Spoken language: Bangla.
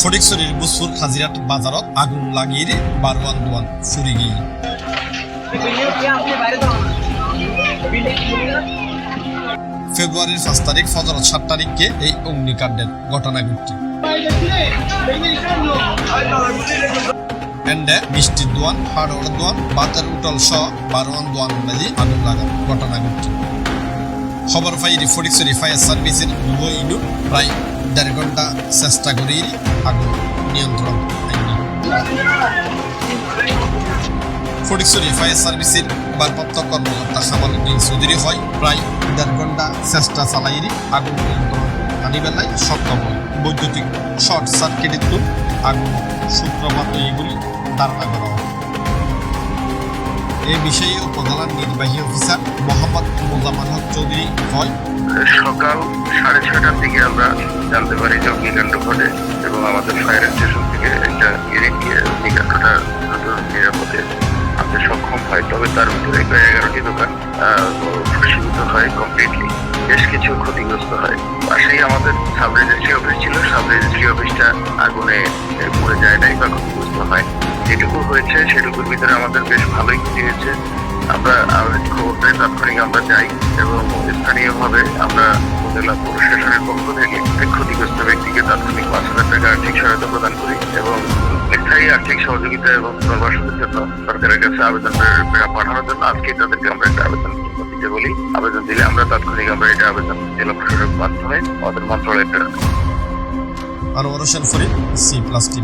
ফটিকছড়ির বুসফুর হাজিরাট বাজারত আগুন লাগিয়ে বারোয়ান দোয়ান ফুরি গিয়ে ফেব্রুয়ারির 5 তারিখ ফজর 7 তারিখকে এই অগ্নিকাণ্ডের ঘটনা ঘটছে। এন্ডে মিষ্টির দোয়ান, হাড়োয়ার দোয়ান, বাতের উটল সহ বারোয়ান দোয়ান বাজি আগুন লাগার ঘটনা ঘটছে। খবর পাই ফটিকছড়ি ফায়ার সার্ভিসের ইনু প্রায় 1.5 ঘন্টা চেষ্টা করে আগুন নিয়ন্ত্রণ আইনি। ফটিকছড়ি ফায়ার সার্ভিসের ভারপ্রাপ্ত কর্মকর্তা কামালউদ্দিন চৌধুরী হয় প্রায় 1.5 ঘন্টা চেষ্টা চালাই আগুন নিয়ন্ত্রণ আনি বেলায় সক্ষম হয়। বৈদ্যুতিক শর্ট সার্কিটের তো আগুন সূত্রপাত এগুলি ধারণা করা হয়। এ বিষয়ে উপজেলার নির্বাহী অফিসার মোহাম্মদ মোজাম্মেল হক চৌধুরী হয়, সকাল 6:30টার দিকে আমরা জানতে পারি যে অগ্নিকাণ্ড ঘটে এবং আমাদের ফায়ার স্টেশন থেকে একটা ইউনিট দিয়ে অগ্নিকাণ্ডটা নিরাপদে আনতে সক্ষম হয়। তবে তার ভিতরে প্রায় 11টি দোকান ভূষীভূত হয় কমপ্লিটলি, বেশ কিছু ক্ষতিগ্রস্ত হয়। পাশেই আমাদের সাব রেজিস্ট্রি অফিস ছিল, সাব রেজিস্ট্রি অফিসটা আগুনে পুড়ে যায় নাই বা ক্ষতিগ্রস্ত হয়। যেটুকু হয়েছে সেটুকুর ভিতরে আমাদের বেশ ভালোই ক্ষতি হয়েছে। আমরা খবর পেয়ে তাৎক্ষণিক আমরা যাই এবং স্থানীয়ভাবে আমরা উপজেলা প্রশাসনের পক্ষ থেকে ক্ষতিগ্রস্ত ব্যক্তিকে তাৎক্ষণিক 5,000 টাকা আর্থিক সহায়তা প্রদান করি এবং স্থায়ী আর্থিক সহযোগিতা এবং পুনর্বাসনের জন্য সরকারের কাছে আবেদন পাঠানোর জন্য আজকে তাদেরকে আমরা একটা আবেদন দিতে বলি। আবেদন দিলে আমরা তাৎক্ষণিক এটা আবেদন জেলা প্রশাসনের মাধ্যমে আমাদের মন্ত্রণালয়ে আর ওরশন ফরিদ C+T